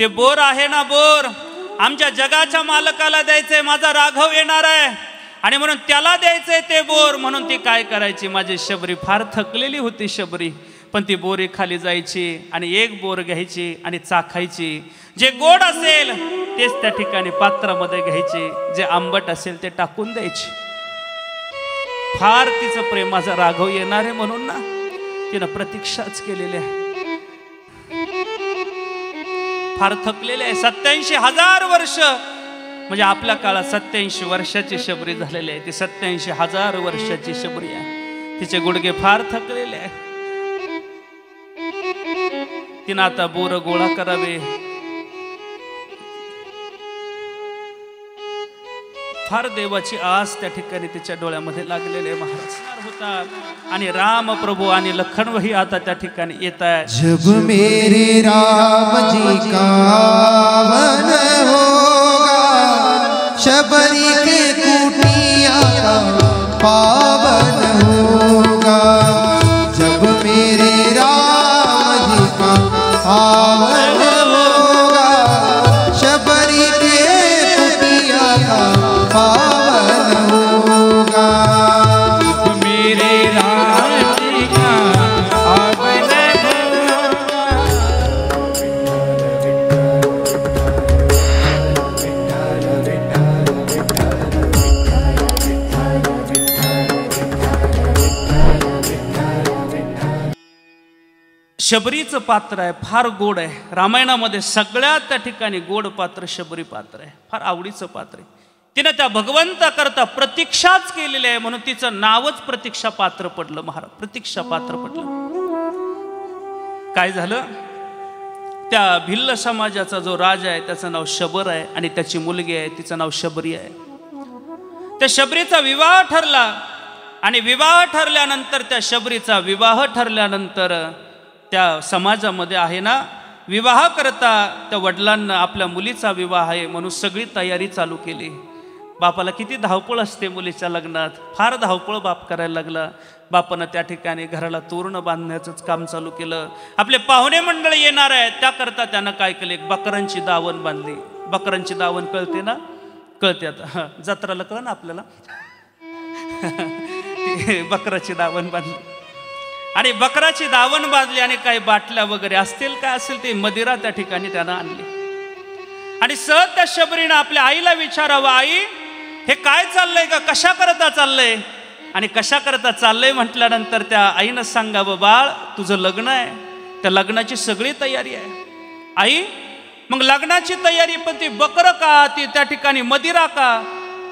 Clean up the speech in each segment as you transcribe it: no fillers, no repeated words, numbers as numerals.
ते बोर आहे ना बोर, आमच्या जगाच्या मालकाला द्यायचंय, माझा राघव येणार आहे आणि म्हणून त्याला द्यायचंय ते बोर. म्हणून ती काय करायची, माझी शबरी फार थकलेली होती शबरी, पण ती बोरी खाली जायची आणि एक बोर घ्यायची आणि चाखायची. जे गोड असेल तेच त्या ठिकाणी पात्रामध्ये घ्यायचे, जे आंबट असेल ते टाकून द्यायचे. फार तिचं प्रेम, माझा राघव येणार आहे म्हणून ना तिनं प्रतीक्षाच केलेली आहे. फार थकलेले आहे. 87,000 वर्ष म्हणजे आपल्या काळात 87 वर्षाची शबरी झालेली आहे. ती 87,000 वर्षाची शबरी आहे. तिचे गुडघे फार थकलेले आहे. तिनं आता बोर गोळा करावे. फार देवाची आस त्या ठिकाणी तिच्या डोळ्यामध्ये लागलेले महाराज होता. आणि राम प्रभू आणि लखन वही आता त्या ठिकाणी येत आहे. जब मेरे राम जी का वन होगा, शबरी के कुटिया का पावन होगा. जब मेरे राम जी का आवन होगा, शबरी के कुटिया का पावन होगा. मेरे राम जी का आवन शबरीचं पात्र आहे, फार गोड आहे. रामायणामध्ये सगळ्यात त्या ठिकाणी गोड पात्र शबरी पात्र आहे. फार आवडीचं पात्र आहे. तिनं त्या भगवंता करता प्रतीक्षाच केलेली आहे, म्हणून तिचं नावच प्रतीक्षा पात्र पडलं महाराज. प्रतीक्षा पात्र पडलं. काय झालं, त्या भिल्ल समाजाचा जो राजा आहे त्याचं नाव शबर आहे आणि त्याची मुलगी आहे, तिचं नाव शबरी आहे. त्या शबरीचा विवाह ठरला आणि विवाह ठरल्यानंतर त्या शबरीचा विवाह ठरल्यानंतर त्या समाजामध्ये आहे ना, विवाह करता त्या वडिलांना आपल्या मुलीचा विवाह आहे म्हणून सगळी तयारी चालू केली. बापाला किती धावपळ असते मुलीच्या लग्नात, फार धावपळ बाप करायला लागला. बापानं त्या ठिकाणी घराला तोरण बांधण्याचंच काम चालू केलं. आपले पाहुणे मंडळ येणार आहेत त्याकरता त्यानं काय केलं, एक बकरांची दावण बांधली. बकरांची दावण कळते ना, कळते आता जत्राला कळ ना आपल्याला. बकराची दावण बांधली आणि बकराची दावण बांधली आणि काही बाटल्या वगैरे असतील काय असेल ते मदिरा त्या ठिकाणी त्यानं आणली. आणि सहज त्या शबरीनं आपल्या आईला विचारावं, आई हे काय चाललंय का, कशा करता चाललंय आणि कशा करता चाललंय म्हटल्यानंतर त्या आईनं सांगावं, बाळ तुझं लग्न आहे, त्या लग्नाची सगळी तयारी आहे. आई मग लग्नाची तयारी, पण ती बकरं का, ती त्या ठिकाणी मदिरा का.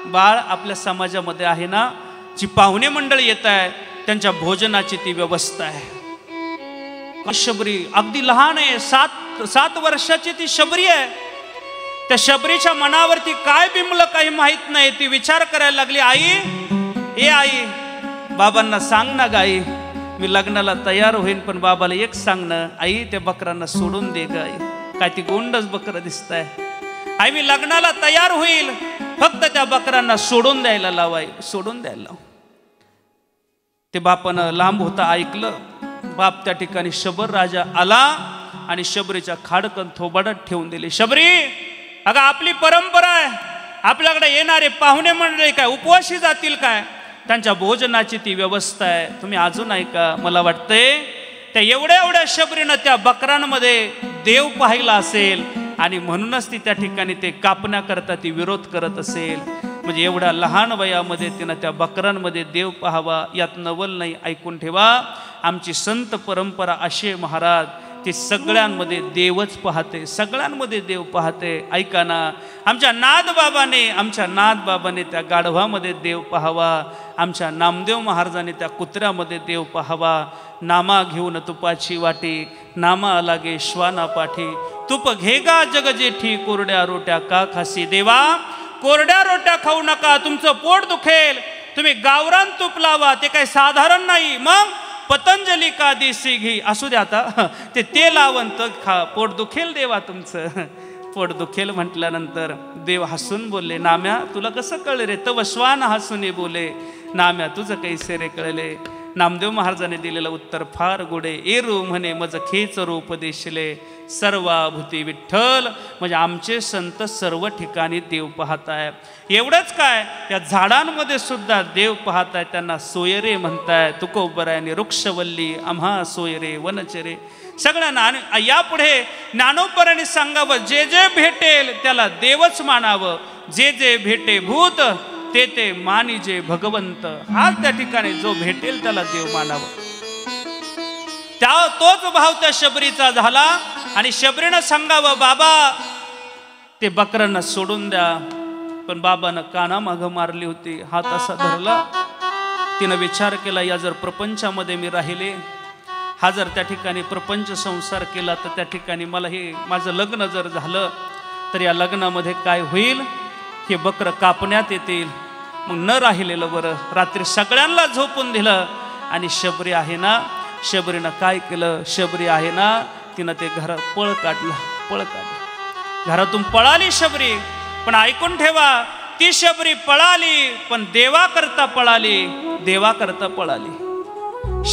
बाळ आपल्या समाजामध्ये आहे ना, जी पाहुणे मंडळ येत आहे त्यांच्या भोजनाची ती व्यवस्था आहे. शबरी अगदी लहान आहे, 7 वर्षाची ती शबरी आहे. त्या शबरीच्या मनावरती काय बिंबलं काही माहित नाही. ती विचार करायला लागली, आई ए आई बाबांना सांग ना गाई, मी लग्नाला तयार होईन, पण बाबाला एक सांग ना आई, त्या बकरांना सोडून दे गाई. काय ती गोंडच बकरं दिसत आहे. आई मी लग्नाला तयार होईल, फक्त त्या बकरांना सोडून द्यायला लावाय, सोडून द्यायला लाव. ते बापानं लांब होता ऐकलं. बाप त्या ठिकाणी शबर राजा आला आणि शबरीच्या खाडकन थोबाडात ठेवून दिली. शबरी अगं आपली परंपरा आहे, आपल्याकडे येणारे पाहुणे मंडळी काय उपवासी जातील काय, त्यांच्या भोजनाची ती व्यवस्था आहे, तुम्ही अजून ऐका. मला वाटतंय त्या एवढ्या शबरीनं त्या बकरांमध्ये देव पाहिला असेल आणि म्हणूनच ती त्या ठिकाणी ते कापण्याकरता ती विरोध करत असेल. म्हणजे एवढ्या लहान वयामध्ये तिनं त्या बकरांमध्ये देव पाहावा, यात नवल नाही. ऐकून ठेवा, आमची संत परंपरा अशी आहे महाराज, ती सगळ्यांमध्ये देवच पाहते, सगळ्यांमध्ये देव पाहते. ऐका ना, आमच्या नाथबाबाने त्या गाढवामध्ये देव पाहावा, आमच्या नामदेव महाराजांनी त्या कुत्र्यामध्ये देव पाहावा. नामा घेऊन तुपाची वाटी, नामा लागे श्वाना पाठी, तुप घेगा जग जेठी, कोरड्या रोट्या का खासी. देवा कोरड्या रोट्या खाऊ नका, तुमचं पोट दुखेल. तुम्ही गावरान तूप लावा, ते काही साधारण नाही. मग पतंजली का देसी घी असू द्या, आता ते लावून तर खा, पोट दुखेल देवा तुमचं. पोट दुखेल म्हटल्यानंतर देव हसून बोलले, नाम्या तुला कसं कळले रे. तव श्वान हसून बोले, नाम्या तुझं कैसे रे कळले. नामदेव महाराजांनी दिलेलं उत्तर फार गोडे. एरू म्हणे मज खेच रूप देशिले सर्वाभूती विठ्ठल. म्हणजे आमचे संत सर्व ठिकाणी देव पाहताय. एवढंच काय, या झाडांमध्ये सुद्धा देव पाहताय. त्यांना सोयरे म्हणताय. तुकोबरायने वृक्षवल्ली आम्हा सोयरे वनचरे. सगळ्यांना. आणि यापुढे ज्ञानोबरांनी सांगावं, जे जे भेटेल त्याला देवच मानावं. जे जे भेटे भूत ते ते मानिजे भगवंत. हाच त्या ठिकाणी जो भेटेल त्याला देव मानावं. तोच भाव त्या शबरीचा झाला. आणि शबरीनं सांगावं, बाबा ते बकरांना सोडून द्या. पण बाबानं काना मागं मारली होती. हात असा धरला. तिनं विचार केला, या जर प्रपंचामध्ये मी राहिले, हा जर त्या ठिकाणी प्रपंच संसार केला, तर त्या ठिकाणी मला हे माझं लग्न जर झालं तर या लग्नामध्ये काय होईल. हे बकरं कापण्यात येतील. मग न राहिलेलं बरं. रात्री सगळ्यांना झोपून दिलं. आणि शबरी आहे ना, शबरीनं काय केलं, शबरी आहे ना, तिनं ते पळ काढलं. घरातून पळाली शबरी. पण ऐकून ठेवा, ती शबरी पळाली पण देवाकरता पळाली. देवाकरता पळाली.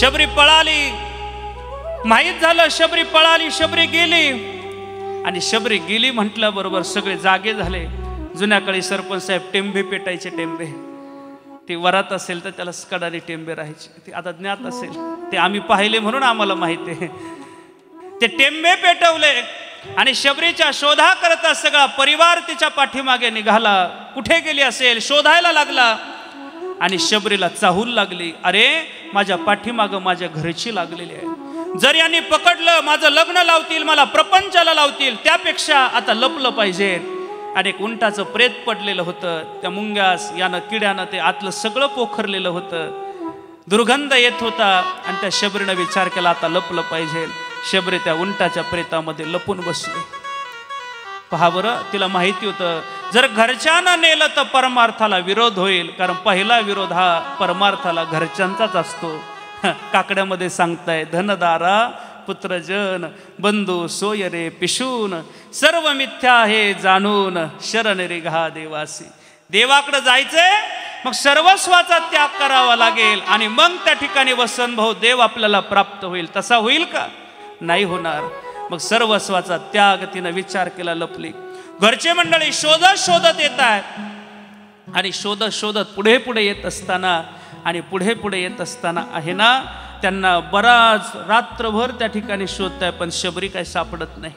शबरी पळाली. माहीत झालं शबरी पळाली. शबरी गेली. आणि शबरी गेली म्हटल्याबरोबर सगळे जागे झाले. जुन्या काळी सरपंच साहेब टेंबे पेटायचे. टेंबे ते वरात असेल तर त्याला कडाने टेंबे राहायचे. ते आता ज्ञात असेल, ते आम्ही पाहिले म्हणून आम्हाला माहिती आहे. ते टेंबे पेटवले. आणि शबरीच्या शोधा करता सगळा परिवार तिच्या पाठीमागे निघाला. कुठे गेली असेल शोधायला लागला. आणि शबरीला चाहूल लागली, अरे माझ्या पाठीमागं माझ्या घरची लागलेली आहे. जर यांनी पकडलं माझं लग्न लावतील, मला प्रपंचाला लावतील. त्यापेक्षा आता लपलं पाहिजे. आणि एक उंटाचं प्रेत पडलेलं होतं. त्या मुंग्यास यानं किड्यानं ते आतलं सगळं पोखरलेलं होतं. दुर्गंध येत होता. आणि त्या शबरीनं विचार केला, आता लपलं पाहिजे. शबरी त्या उंटाच्या प्रेतामध्ये लपून बसली. पहा बरं, तिला माहिती होतं जर घरच्यांना नेलं तर परमार्थाला विरोध होईल. कारण पहिला विरोध हा परमार्थाला घरच्यांचाच असतो. काकड्यामध्ये सांगताय, धनदारा पुत्रजन बंधू सोयरे पिशून सर्व मिथ्या हे जाणून शरण रिघा देवासी. देवाकडे जायचंय, मग सर्वस्वाचा त्याग करावा लागेल. आणि मग त्या ठिकाणी वसंतभाऊ देव आपल्याला प्राप्त होईल. तसा होईल का? नाही होणार. मग सर्वस्वाचा त्याग तिनं विचार केला, लपली. घरचे मंडळी शोधत शोधत येत आहेत. आणि शोधत शोधत पुढे पुढे येत असताना आणि पुढे पुढे येत असताना आहे ना, त्यांना बराच रात्रभर त्या ठिकाणी शोधताय. पण शबरी काही सापडत नाही.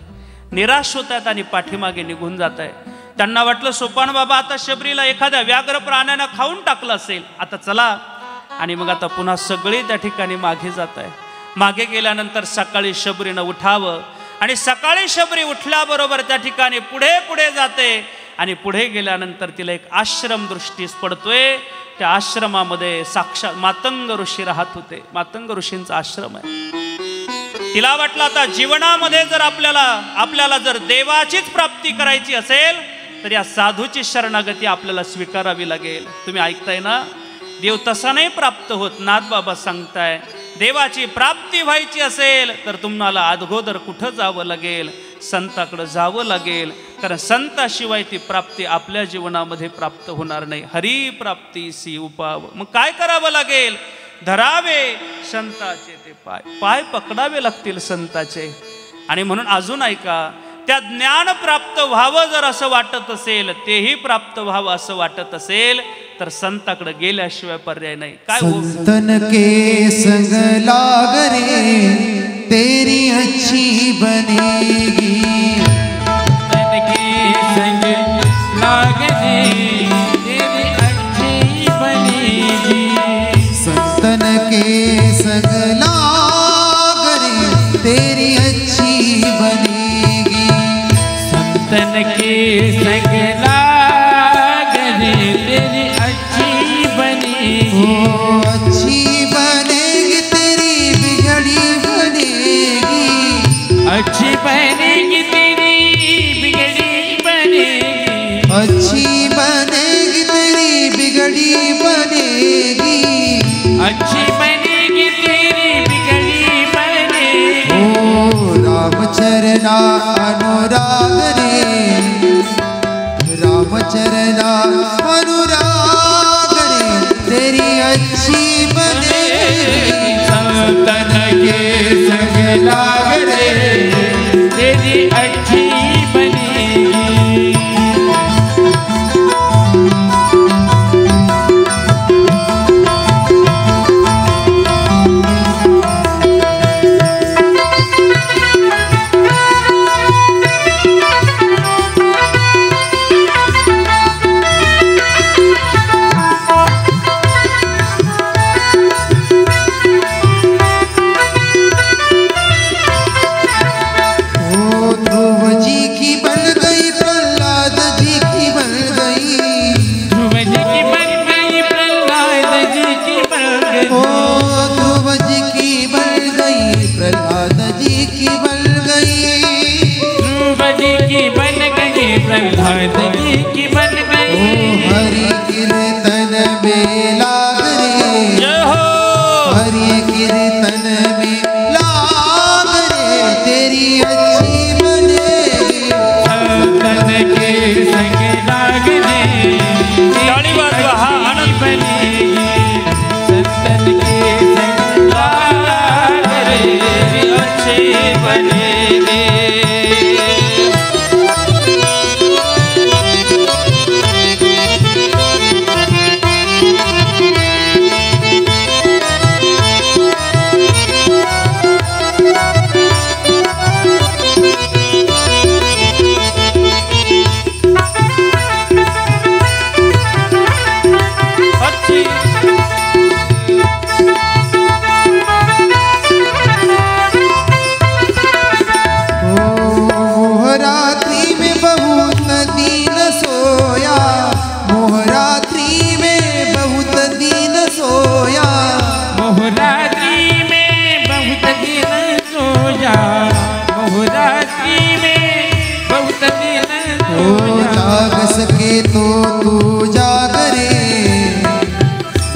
निराश होत आहेत आणि पाठीमागे निघून जात आहे. त्यांना वाटलं सोपान बाबा आता शबरीला एखाद्या व्याघ्र प्राण्यानं खाऊन टाकलं असेल, आता चला. आणि मग आता पुन्हा सगळे त्या ठिकाणी मागे जात आहे. मागे गेल्यानंतर सकाळी शबरीनं उठावं. आणि सकाळी शबरी उठल्याबरोबर त्या ठिकाणी पुढे पुढे जाते. आणि पुढे गेल्यानंतर तिला एक आश्रम दृष्टीस पडतोय. त्या आश्रमामध्ये साक्षात मातंग ऋषी राहत होते. मातंग ऋषींचा आश्रम आहे. तिला वाटलं आता जीवनामध्ये जर आपल्याला जर देवाचीच प्राप्ती करायची असेल तर या साधूची शरणागती आपल्याला स्वीकारावी लागेल. तुम्ही ऐकताय ना, देव तसा नाही प्राप्त होत. नाथबाबा सांगताय, देवाची प्राप्ती व्हायची असेल तर तुम्हाला अगोदर कुठं जावं लागेल? संताकडे जावं लागेल. कारण संताशिवाय ती प्राप्ती आपल्या जीवनामध्ये प्राप्त होणार नाही. हरी प्राप्तीसी उपाव. मग काय करावं लागेल? धरावे संताचे ते पाय. पाय पकडावे लागतील संताचे. आणि म्हणून अजून ऐका, त्या ज्ञान प्राप्त व्हावं जर असं वाटत असेल, तेही प्राप्त व्हावं असं वाटत असेल तर संताकडे गेल्याशिवाय पर्याय नाही. काय संतन के संग लाग रे तेरी अच्छी बनेगी. संतन के संग लाग रे तेरी अच्छी बनेगी. संतन के संग लाग रे तेरी अच्छी बनेगी. संतन के संग लाग रे तेरी अच्छी बनेगी. ओ अच्छी बनेगी तेरी बिगड़ी बनेगी. अच्छी बनेगी तेरी बिगड़ी बनेगी. अच्छी बनेगी तेरी बिगड़ी बनेगी. अच्छी बनेगी तेरी बिगड़ी बनेगी. ओ रामचरणा अनुराग रे रामचरणा अनुराग रे तेरी अच्छी बनेगी. संतन के संग लाग रे तेरी अच्छी बनेगी। प्रहलाद जी की बन गई। हरि कीर्तन में लाग रे, जय हो। हरि कीर्तन में लाग रे तेरी अच्छी बनेगी। संतन के संग लाग रे ताली बजवा, हाँ, आनंद बनेगी। संतन के संग लाग रे अच्छी बनेगी। जाग सके तो तू जाग रे,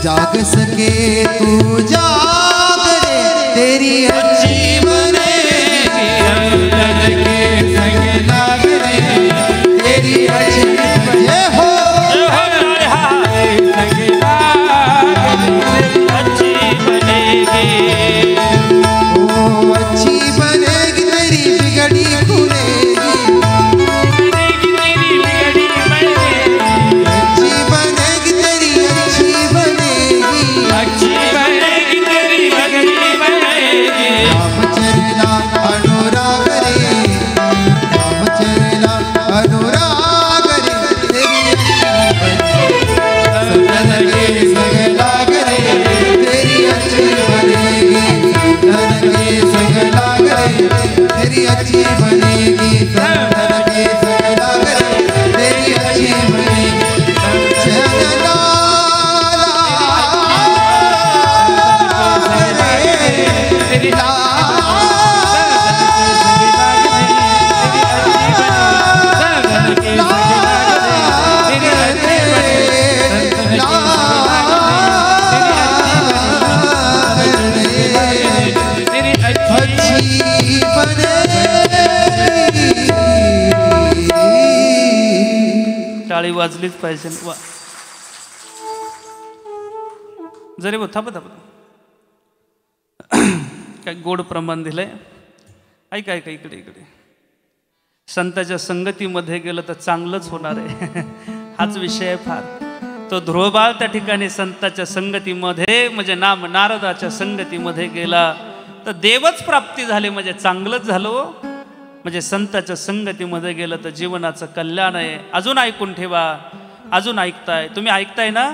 जाग सके तू जाग रे तेरी अच्छी बनेगी। संतन के संग लाग रे तेरी अच्छी बने हो। संग लाग रे अच्छी बनेगी। ओ अच्छी बनेगी तेरी बिगड़ी खुलेगी। अच्छी बनेगी तेरी अच्छी बनेगी। अच्छी बनेगी तेरी बगड़ी बनेगी। रामचरना अनुराग रे, रामचरना अनुराग रे तेरी संतन के संग लाग रे तेरी अच्छी बनेगी। संतन के संग लाग रे तेरी अच्छी बनेगी। संतन के संग लाग रे तेरी अच्छी बनेगी। चरना तेरी टाळी वाजलीच पाहिजे। वा जरी बघ थांब थांब काय गोड प्रमाण दिलंय। ऐका ऐका इकडे इकडे संताच्या संगतीमध्ये गेलं तर चांगलंच होणार आहे हाच विषय आहे फार। तो ध्रुवबाळ त्या ठिकाणी संताच्या संगतीमध्ये म्हणजे नाम नारदाच्या संगतीमध्ये गेला तर देवच प्राप्ती झाली म्हणजे चांगलंच झालं हो। म्हणजे संताच्या संगतीमध्ये गेलं तर जीवनाचं कल्याण आहे। अजून ऐकून ठेवा, अजून ऐकताय तुम्ही, ऐकताय ना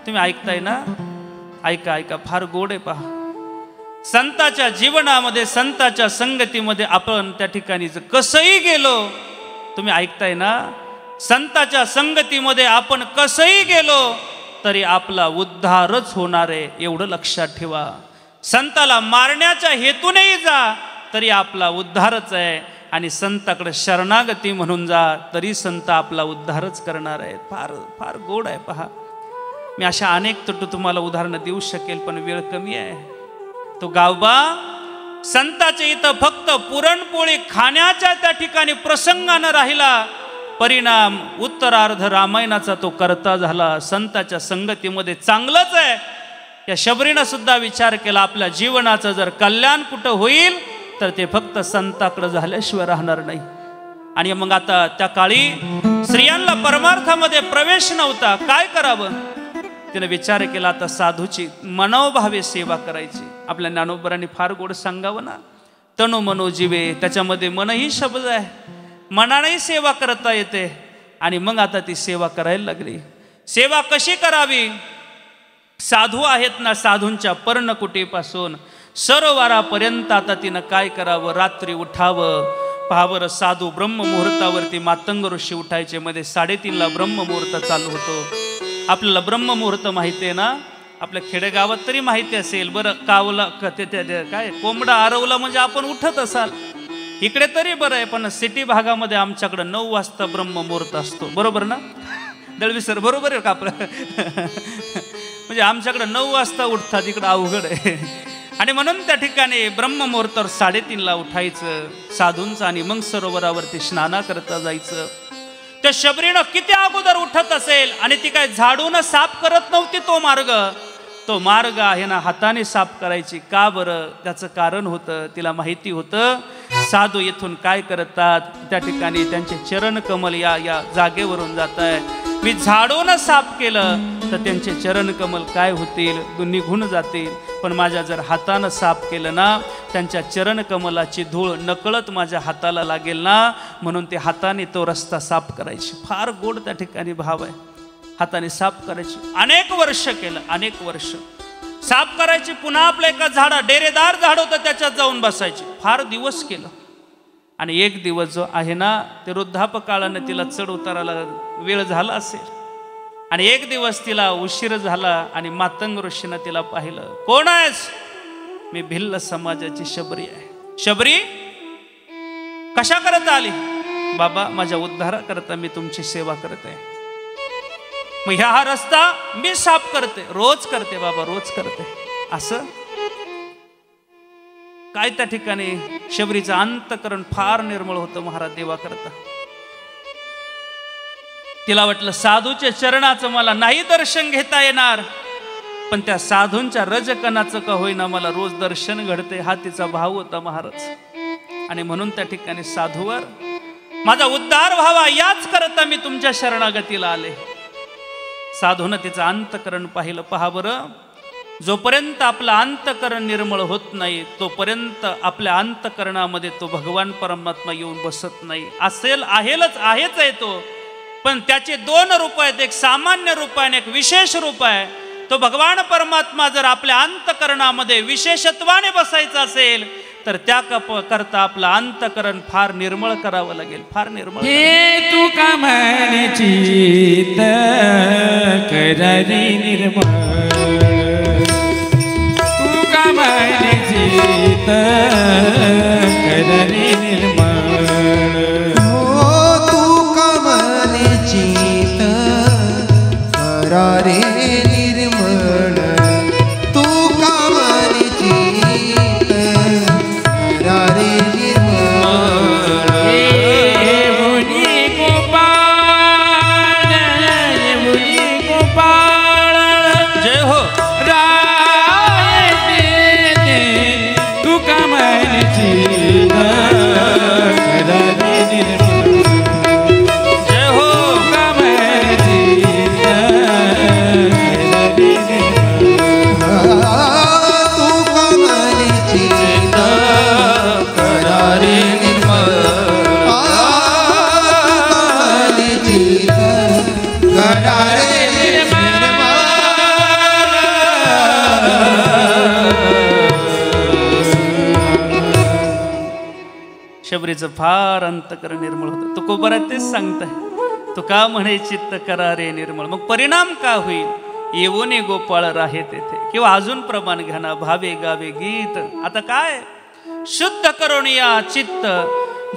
तुम्ही, ऐकताय ना, ऐका ऐका फार गोड आहे पहा। संताच्या जीवनामध्ये संताच्या संगतीमध्ये आपण त्या ठिकाणी कसंही गेलो, तुम्ही ऐकताय ना, संताच्या संगतीमध्ये आपण कसंही गेलो तरी आपला उद्धारच होणार आहे एवढं लक्षात ठेवा। संताला मारण्याच्या हेतूनेही जा तरी आपला उद्धारच आहे आणि संताकडे शरणागती म्हणून जा तरी संत आपला उद्धारच करणार आहे। फार फार गोड आहे पहा। मी अशा अनेक तुम्हाला उदाहरणं देऊ शकेल पण वेळ कमी आहे। तो गावबा संताच्या इथं फक्त पुरणपोळी खाण्याच्या त्या ठिकाणी प्रसंगानं राहिला, परिणाम उत्तरार्ध रामायणाचा तो करता झाला। संताच्या संगतीमध्ये चांगलंच आहे त्या शबरीनं सुद्धा विचार केला, आपल्या जीवनाचं जर कल्याण कुठं होईल तर ते फक्त संताकडे झाल्याशिवाय राहणार नाही. आणि मग आता त्या काळी स्त्रियांना परमार्थामध्ये प्रवेश नव्हता, काय करावं? तिने विचार केला, आता साधूची मनोभावे सेवा करायची. आपल्या ज्ञानोबरांनी फार गोड सांगावं ना, तनु मनो जीवे, त्याच्यामध्ये मन ही शब्द आहे, मनानेही सेवा करता येते. आणि मग आता ती सेवा करायला लागली. सेवा कशी करावी? साधू आहेत ना, साधूंच्या पर्णकुटीपासून सरोवरापर्यंत आता तिनं काय करावं? रात्री उठावं. पहावर साधू ब्रह्ममुहूर्तावरती मातंग ऋषी उठायचे, मध्ये 3:30ला ब्रह्ममुहूर्त चालू होतो. आपल्याला ब्रह्ममुहूर्त माहिती आहे ना, आपल्या खेडेगावात तरी माहिती असेल. बरं, कावला काय कोंबडा आरवला म्हणजे आपण उठत असाल, इकडे तरी बरं आहे, पण सिटी भागामध्ये आमच्याकडे 9 वाजता ब्रह्ममुहूर्त असतो. बरोबर ना दळवी सर? बरोबर आहे का आपलं? म्हणजे आमच्याकडे 9 वाजता उठतात, इकडं अवघड आहे. आणि म्हणून त्या ठिकाणी ब्रह्ममुहूर्तावर 3:30ला उठायचं साधूंचं, आणि मग सरोवरावरती स्नाना करता जायचं. त्या शबरीनं किती अगोदर उठत असेल, आणि ती काय झाडून साफ करत नव्हती. तो मार्ग आहे ना, हाताने साफ करायची. का बरं? त्याचं कारण होतं, तिला माहिती होतं साधू येथून काय करतात. त्या ठिकाणी त्यांचे चरण कमल या जागेवरून जात आहे. मी झाडून साफ केलं तर त्यांचे चरण कमल काय होतील? निघून जातील. पण माझ्या जर हातानं साफ केलं ना, त्यांच्या चरण कमलाची धूळ नकळत माझ्या हाताला लागेल ना, म्हणून ते हाताने तो रस्ता साफ करायची. फार गोड त्या ठिकाणी भाव आहे. हाताने साफ करायची. अनेक वर्ष केलं, अनेक वर्ष साफ करायची. पुन्हा आपलं एका डेरेदार झाड होतं, त्याच्यात जाऊन बसायची. फार दिवस केलं. आणि एक दिवस जो आहे ना, ते वृद्धापकाळानं तिला चढ उताराला वेळ झाला असेल, आणि एक दिवस तिला उशीर झाला, आणि मातंग ऋषीनं तिला पाहिलं. कोण आहेस? मी भिल्ल समाजाची शबरी आहे. शबरी, कशा करत आली? बाबा, माझ्या उद्धाराकरता मी तुमची सेवा करते. मग हा रस्ता मी साफ करते, रोज करते बाबा, रोज करते. असं काय? त्या ठिकाणी शबरीचं अंतकरण फार निर्मळ होतं महाराज देवा करता. तिला वाटलं साधूच्या चरणाचं मला नाही दर्शन घेता येणार, पण त्या साधूंच्या रजकणाचं का होईना मला रोज दर्शन घडते. हा तिचा भाव होता महाराज. आणि म्हणून त्या ठिकाणी साधूवर माझा उद्धार व्हावा याच करता मी तुमच्या शरणागतीला आले. साधूनं तिचं अंतकरण पाहिलं. पहा बरं, जोपर्यंत आपलं अंतकरण निर्मळ होत नाही, तोपर्यंत आपल्या अंतकरणामध्ये तो भगवान परमात्मा येऊन बसत नाही. आहेच आहे तो, पण त्याचे 2 रूप आहेत. एक सामान्य रूप आहे आणि एक विशेष रूप आहे. तो भगवान परमात्मा जर आपल्या अंतकरणामध्ये विशेषत्वाने बसायचा असेल तर त्या करता आपलं अंतकरण फार निर्मळ करावं लागेल. फार निर्मळ. हे तू का चित्त करारी निर्मळ, तू का चित्त करारी निर्मळ. हो तू कमले चित करारे निर्मळ, तू कमले चित करारे निर्मळ. मुनी गोपाळ जय हो. राय दे तू कमल चित्त करारी निर्मळ. जय हो. कमल चित्त करारी निर्मळ. तू कमले चित करारे निर्मळ, कमले चित करारे शबरीचं फार अंतकरण निर्मळ होतं. तुकोबरात तेच सांगताय, तू का म्हणे चित्त करारे निर्मळ. मग परिणाम का होईल? येवोने गोपाळ राहे तेथे. किंवा अजून प्रमाण घ्या ना, भावे गावे गीत. आता काय? शुद्ध करून या चित्त.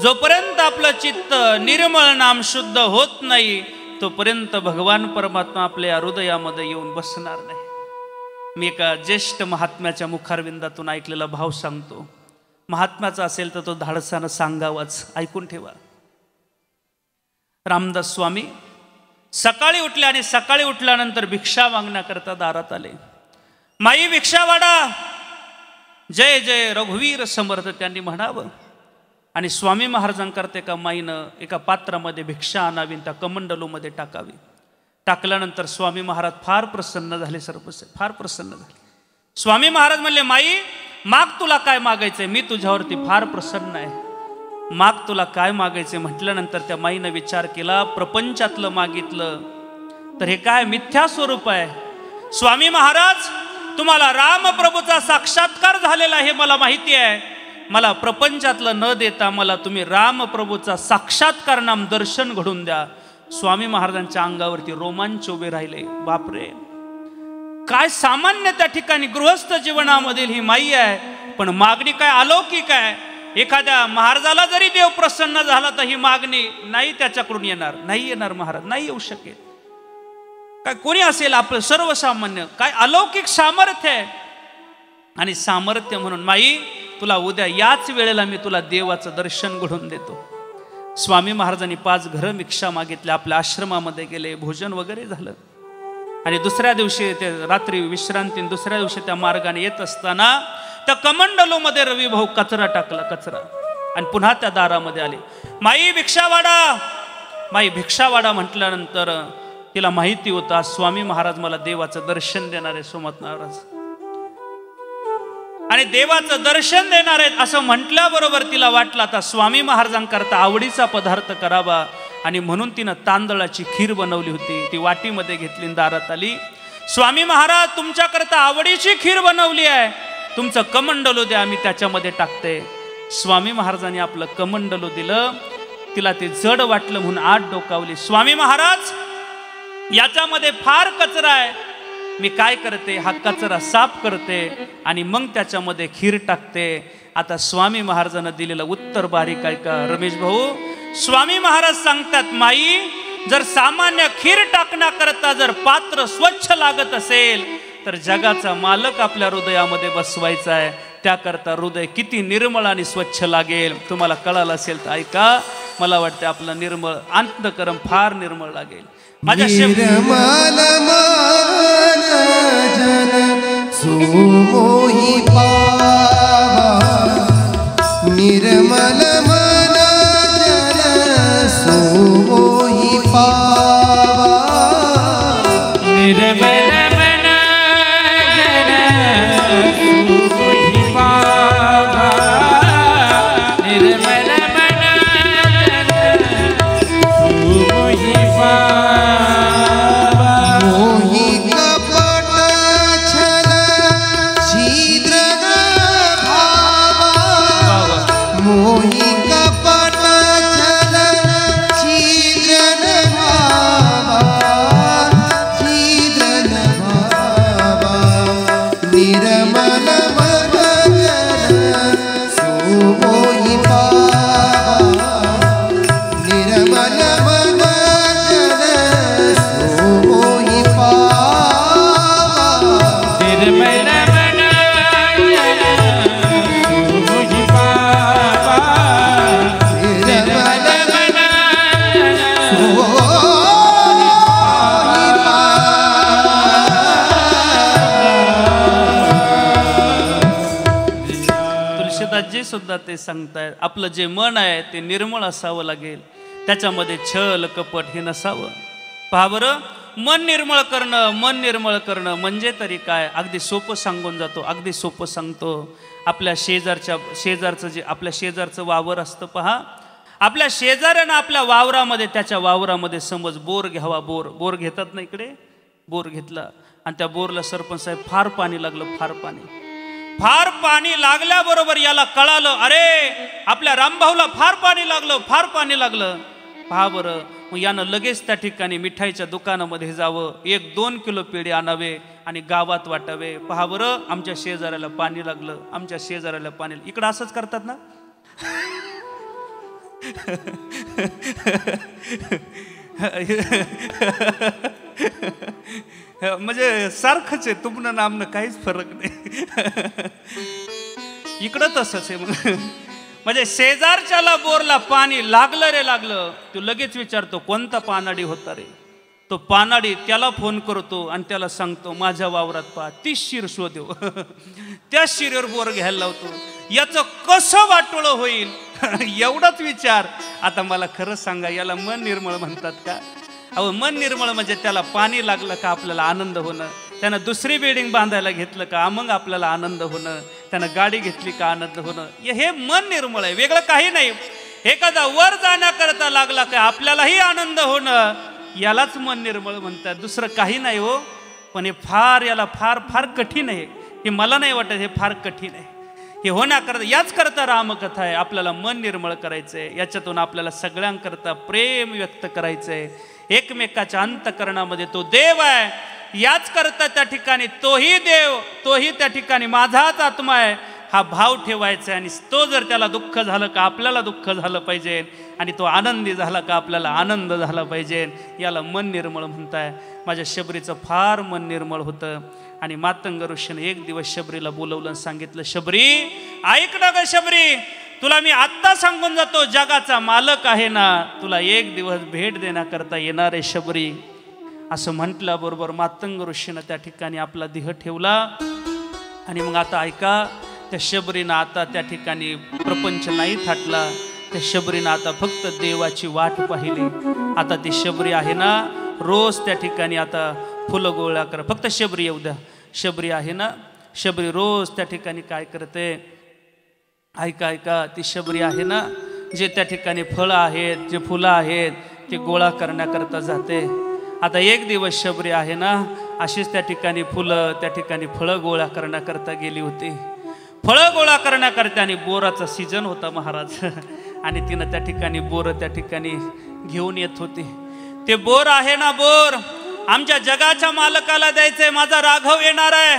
जोपर्यंत आपलं चित्त निर्मळ नाम शुद्ध होत नाही, तोपर्यंत भगवान परमात्मा आपल्या हृदयामध्ये येऊन बसणार नाही. मी एका ज्येष्ठ महात्म्याच्या मुखारविंदातून ऐकलेला भाव सांगतो. महात्म्याचा असेल तर तो धाडसानं सांगावाच. ऐकून ठेवा. रामदास स्वामी सकाळी उठले आणि सकाळी उठल्यानंतर भिक्षा मागण्याकरता दारात आले. माई भिक्षावाडा, जय जय रघुवीर समर्थ त्यांनी म्हणावं. आणि स्वामी महाराजांकरता एका माईनं एका पात्रामध्ये भिक्षा आणावी, त्या कमंडलूमध्ये टाकावी. टाकल्यानंतर स्वामी महाराज फार प्रसन्न झाले, फार प्रसन्न झाले. स्वामी महाराज म्हणले, माई माग तुला काय मागायचंय, मी तुझ्यावरती फार प्रसन्न आहे, माग तुला काय मागायचे. म्हटल्यानंतर त्या माईनं विचार केला, प्रपंचातलं मागितलं तर हे काय मिथ्या स्वरूप आहे. स्वामी महाराज, तुम्हाला रामप्रभूचा साक्षात्कार झालेला हे मला माहिती आहे, मला प्रपंचातलं न देता मला तुम्ही रामप्रभूचा साक्षात्कार नाम दर्शन घडून द्या. स्वामी महाराजांच्या अंगावरती रोमांच उभे राहिले. बापरे, काय सामान्य त्या ठिकाणी गृहस्थ जीवनामधील ही माई आहे, पण मागणी काय अलौकिक आहे. एखाद्या महाराजाला जरी देव प्रसन्न झाला तर ही मागणी नाही त्याच्याकडून येणार, नाही येणार, महाराज नाही येऊ शकेल. काय कोणी असेल आपलं सर्वसामान्य, काय अलौकिक सामर्थ्य आहे. आणि सामर्थ्य म्हणून माई तुला उद्या याच वेळेला मी तुला देवाचं दर्शन घडून देतो. स्वामी महाराजांनी 5 घरं भिक्षा मागितले, आपल्या आश्रमामध्ये गेले, भोजन वगैरे झालं. आणि दुसऱ्या दिवशी ते रात्री विश्रांती, दुसऱ्या दिवशी त्या मार्गाने येत असताना त्या कमंडलोमध्ये रविभाऊ कचरा टाकला, कचरा, आणि पुन्हा त्या दारामध्ये आले. माई भिक्षावाडा, माई भिक्षावाडा म्हटल्यानंतर तिला माहिती होतं आज स्वामी महाराज मला देवाचं दर्शन देणार आहे, सोमनाथ महाराज, आणि देवाचं दर्शन देणार आहेत असं म्हटल्याबरोबर तिला वाटलं आता स्वामी महाराजांकरता आवडीचा पदार्थ करावा. आणि म्हणून तिनं तांदळाची खीर बनवली होती, ती वाटीमध्ये घेतली, दारात आली. स्वामी महाराज, तुमच्याकरता आवडीची खीर बनवली आहे, तुमचं कमंडलू द्या, मी त्याच्यामध्ये टाकते. स्वामी महाराजांनी आपलं कमंडलू दिलं. तिला ते जड वाटलं म्हणून आत डोकावली. स्वामी महाराज, याच्यामध्ये फार कचरा आहे, मी काय करते, हा कचरा साफ करते आणि मग त्याच्यामध्ये खीर टाकते. आता स्वामी महाराजांना दिलेलं उत्तर बारीक आहे का रमेश भाऊ. स्वामी महाराज सांगतात, माई जर सामान्य खीर टाकण्याकरता जर पात्र स्वच्छ लागत असेल तर जगाचा मालक आपल्या हृदयामध्ये बसवायचा आहे, त्याकरता हृदय किती निर्मळ आणि स्वच्छ लागेल तुम्हाला कळालं असेल तर ऐका. मला वाटतं आपलं निर्मळ अंतःकरण फार निर्मळ लागेल. माझ्या निर्मल मन जन सुमोहि पावा, निर्मल मन जन सुमोहि पावा, निर्मल मन जन सुमोहि पावा, निर्मल मन जन सुमोहि पावा. सुद्धा ते सांगतायत, आपलं जे मन आहे ते निर्मळ असावं लागेल, त्याच्यामध्ये छल कपट हे नसावं. पहा बरं, मन निर्मळ करणं म्हणजे तरी काय, अगदी सोपं सांगून जातो, अगदी सोपं सांगतो. आपल्या शेजारचं जे आपल्या शेजारचं वावर असतं पहा, आपल्या शेजाऱ्यानं आपल्या वावरामध्ये, त्याच्या वावरामध्ये समज बोर घ्यावा, बोर घेतात ना इकडे, बोर घेतला आणि त्या बोरला सरपंच साहेब फार पाणी लागलं, फार पाणी लागल्याबरोबर याला कळालं, अरे आपल्या रामभाऊला फार पाणी लागलं. पहा बरं, मग यानं लगेच त्या ठिकाणी मिठाईच्या दुकानामध्ये जावं, 1-2 किलो पेढे आणावे आणि गावात वाटावे. पहा बरं, आमच्या शेजाऱ्याला पाणी लागलं, आमच्या शेजाऱ्याला पाणी. इकडं असंच करतात ना. म्हणजे सारखंच आहे, तुमनं नामनं काहीच फरक नाही. इकडं तसंच आहे. म्हणजे शेजारच्याला बोरला पाणी लागलं रे लागलं, तो लगेच विचारतो कोणता पानाडी होता रे, तो तो पानाडी त्याला फोन करतो आणि त्याला सांगतो माझ्या वावरात पहा 30 शिर शोधव. त्या शिरेवर बोर घ्यायला लावतो. याचं कसं वाटोळं होईल एवढाच विचार. आता मला खरं सांगा, याला मन निर्मळ म्हणतात का? अहो, मन निर्मळ म्हणजे त्याला पाणी लागलं का आपल्याला आनंद होणं, त्यानं दुसरी बिल्डिंग बांधायला घेतलं का मग आपल्याला आनंद होणं, त्यानं गाडी घेतली का आनंद होणं, हे मन निर्मळ आहे, वेगळं काही नाही. एखादा वर जाण्याकरता लागला का आपल्यालाही आनंद होणं, यालाच मन निर्मळ म्हणतात, दुसरं काही नाही हो. पण हे याला फार फार कठीण आहे. हे मला नाही वाटत हे फार कठीण आहे. हे होण्याकरता याच करता रामकथा आहे. आपल्याला मन निर्मळ करायचं आहे, याच्यातून आपल्याला सगळ्यांकरता प्रेम व्यक्त करायचं आहे. एकमेकाच्या अंतकरणामध्ये तो देव आहे, याच करता त्या ठिकाणी तोही देव, तोही त्या ठिकाणी माझाच आत्मा आहे, हा भाव ठेवायचा आहे. आणि तो जर त्याला दुःख झालं का आपल्याला दुःख झालं पाहिजे, आणि तो आनंदी झाला का आपल्याला आनंद झाला पाहिजे. याला मन निर्मळ म्हणताय. माझ्या शबरीचं फार मन निर्मळ होतं. आणि मातंग ऋषीने एक दिवस शबरीला बोलवलं आणि सांगितलं, शबरी ऐक ना ग शबरी, तुला मी आत्ता सांगून जातो, जगाचा मालक आहे ना, तुला एक दिवस भेट देण्याकरता येणार आहे शबरी. असं म्हटल्याबरोबर मातंग ऋषीनं त्या ठिकाणी आपला देह ठेवला. आणि मग आता ऐका, त्या शबरीनं आता त्या ठिकाणी प्रपंच नाही थाटला. त्या शबरीनं आता फक्त देवाची वाट पाहिली. आता ती शबरी आहे ना, रोज त्या ठिकाणी आता फुलं गोळा कर. फक्त शबरी येऊ द्या. शबरी आहे ना, शबरी रोज त्या ठिकाणी काय करते, ऐका ऐका, ती शबरी आहे ना, जे त्या ठिकाणी फळं आहेत, जे फुलं आहेत, ते गोळा करण्याकरता जाते. आता एक दिवस शबरी आहे ना, अशीच त्या ठिकाणी फुलं, त्या ठिकाणी फळं गोळा करण्याकरता गेली होती. फळं गोळा करण्याकरता, आणि बोराचा सीजन होता महाराज, आणि तिनं त्या ठिकाणी बोर त्या ठिकाणी घेऊन येत होती. ते बोर आहे ना, बोर आमच्या जगाच्या मालकाला द्यायचंय, माझा राघव येणार आहे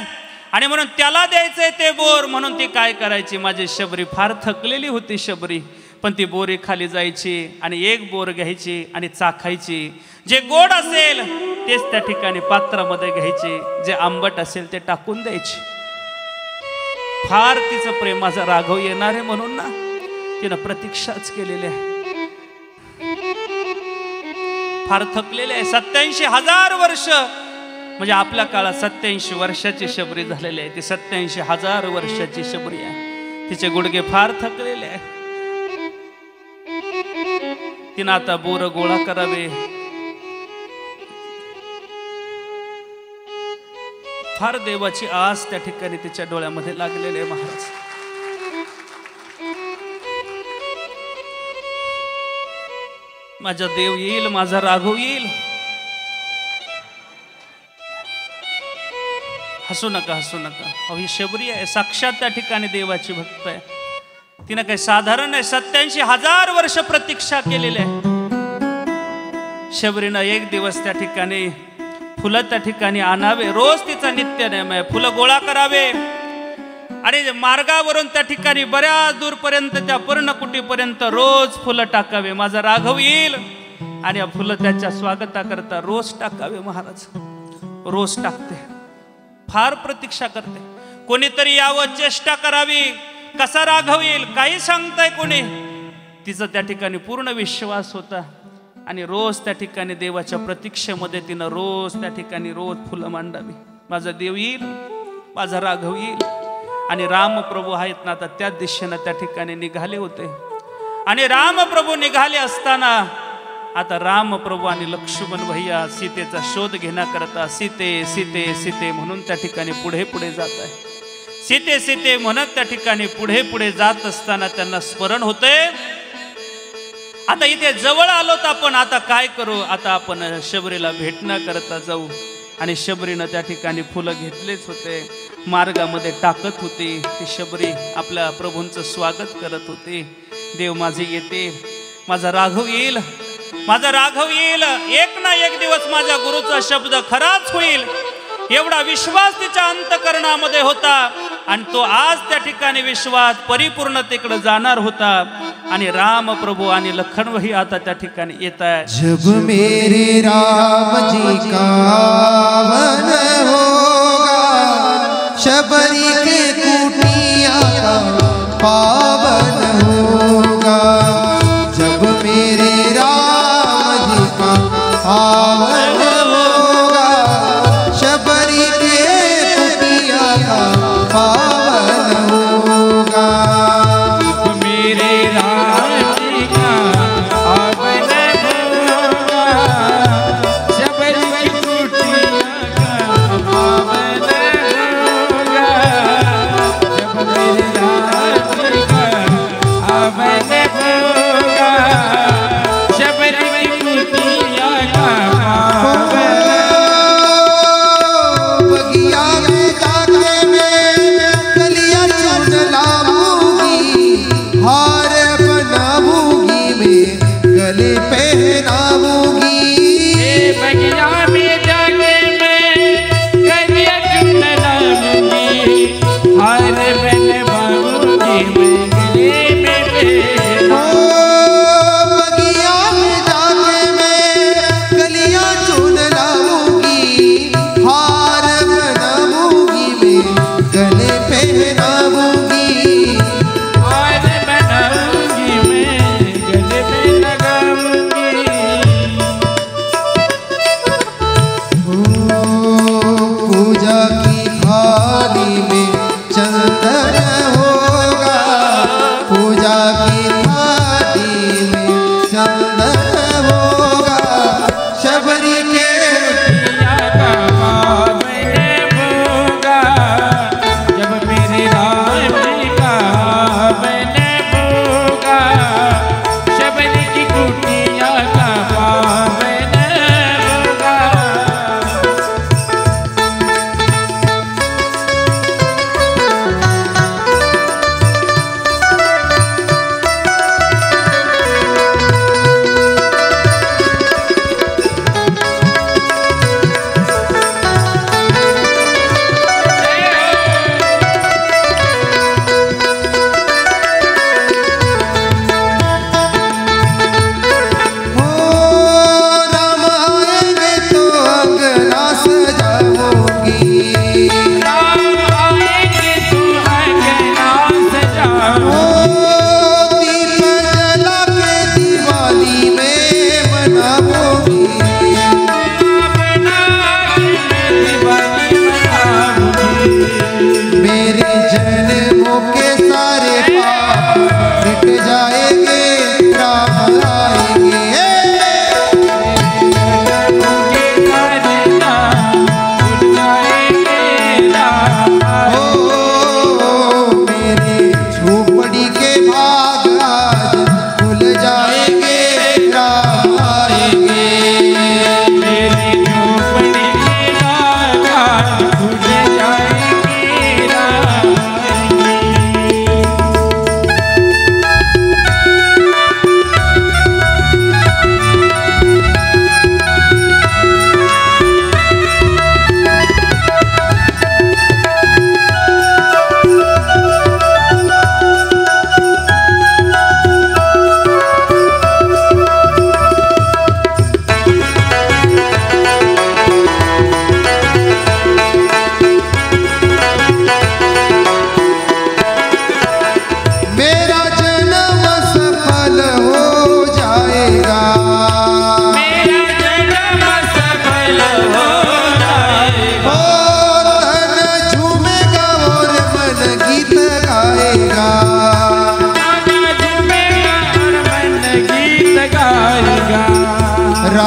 आणि म्हणून त्याला द्यायचंय ते बोर. म्हणून ती काय करायची, माझी शबरी फार थकलेली होती शबरी, पण ती बोरी खाली जायची आणि एक बोर घ्यायची आणि चाखायची. जे गोड असेल तेच त्या ठिकाणी पात्रामध्ये घ्यायचे, जे आंबट असेल ते टाकून द्यायचे. फार तिचं प्रेम, माझा राघव येणार आहे म्हणून ना तिनं प्रतीक्षाच केलेली आहे. फार थकलेले आहे. 87,000 वर्ष, म्हणजे आपल्या काळात 87 वर्षाची शबरी झालेली आहे. ती 87,000 वर्षाची शबरी आहे. तिचे गुडघे फार थकलेले आहे. तिनं आता बोर गोळा करावे. फार देवाची आस त्या ठिकाणी तिच्या डोळ्यामध्ये लागलेली आहे महाराज. माझा देव येईल, माझा राघव येईल. हसू नका, हसू नका. अहो, ही शबरी आहे, साक्षात त्या ठिकाणी देवाची भक्त आहे. तिनं काही साधारण नाही, 87,000 वर्ष प्रतीक्षा केलेली आहे. शबरीनं एक दिवस त्या ठिकाणी फुलं त्या ठिकाणी आणावे. रोज तिचा नित्य नेम आहे, फुलं गोळा करावे आणि मार्गावरून त्या ठिकाणी बऱ्याच दूरपर्यंत, त्या पर्णकुटीपर्यंत रोज फुलं टाकावे. माझा राघव येईल आणि या फुलं त्याच्या स्वागताकरता रोज टाकावे. महाराज रोज टाकते, फार प्रतीक्षा करते. कोणीतरी यावं, चेष्टा करावी, कसा राघव येईल काही सांगताय कोणी. तिचा त्या ठिकाणी पूर्ण विश्वास होता आणि रोज त्या ठिकाणी देवाच्या प्रतीक्षेमध्ये तिनं रोज त्या ठिकाणी रोज फुलं मांडावी. माझा देव येईल, माझा राघव येईल. आणि रामप्रभू आहेत ना, आता त्या दिशेनं त्या ठिकाणी निघाले होते. आणि रामप्रभू निघाले असताना आता रामप्रभू आणि लक्ष्मण भैया सीतेचा शोध घेण्याकरता सीते सीते सीते म्हणून त्या ठिकाणी पुढे पुढे जात आहे. सीते सीते म्हणत त्या ठिकाणी पुढे पुढे जात असताना त्यांना स्मरण होते, आता इथे जवळ आलोत आपण, आता काय करू, आता आपण शबरीला भेटण्याकरता जाऊ. आणि शबरीनं त्या ठिकाणी फुलं घेतलेच होते, मार्गामध्ये टाकत होती. ती शबरी आपल्या प्रभूंचं स्वागत करत होती. देव माझे येते, माझा राघव येईल, माझा राघव येईल, एक ना एक दिवस माझ्या गुरुचा शब्द खराच होईल, एवढा विश्वास तिच्या अंतकरणामध्ये होता. आणि तो आज त्या ठिकाणी विश्वास परिपूर्णतेकडे जाणार होता. आणि राम प्रभू आणि लखन वही आता त्या ठिकाणी येत आहे. जब मेरे राम जी का वन होगा, शबरी के कुटिया का पावन होगा. जब मेरे राम जी का पावन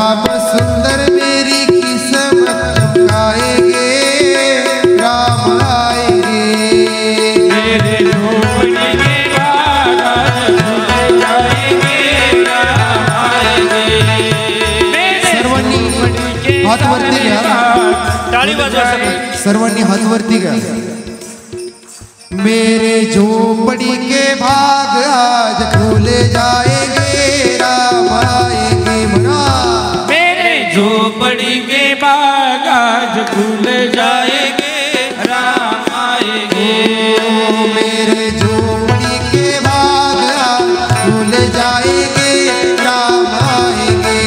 राम सुंदर मेरी किस्मत चमकाएंगे, राम आएंगे। मेरे झोपड़ी के बाग खुल जाएंगे, राम आएंगे। सर्वांनी हात वरती घ्या, टाळी वाजवा सगळे. सर्वांनी हात वरती घ्या. मेरे झोपड़ी के भाग आज खुल जाएंगे, राम आएंगे मना. मेरे झोपड़ी के बाग आज खुल जाएंगे, राम आएंगे। मेरे झोपड़ी के भाग आज खुल जाएंगे, राम आएंगे।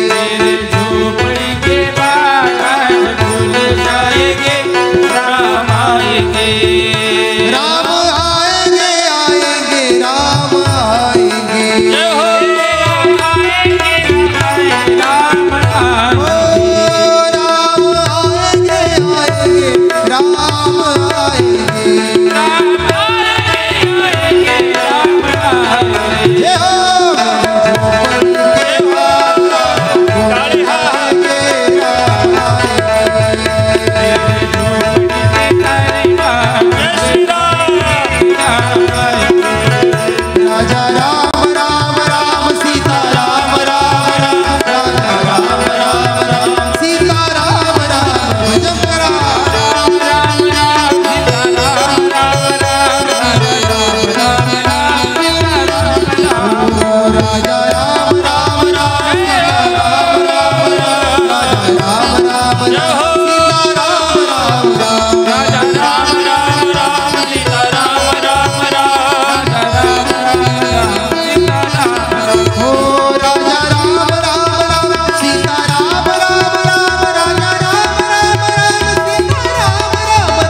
मेरे झोपड़ी के बाग आज खुल जाएंगे, राम आएंगे। राम आएंगे, आएंगे, राम आएंगे। जय हो. राम आएंगे। ओ राम आएंगे, आएंगे, राम आएंगे। जय हो. टाळी हा हा. जय श्री राम. राजा राम राम राम सीता राम राम राम, राजा राम राम राम सीता राम राम भजन करा. राजा राम राम राम सीता राम राम राम, राजा राम राम राम सीता राम राम राम. ओ राजा राम राम राम सीता राम राम राम, राजा राम राम राम सीता राम राम राम.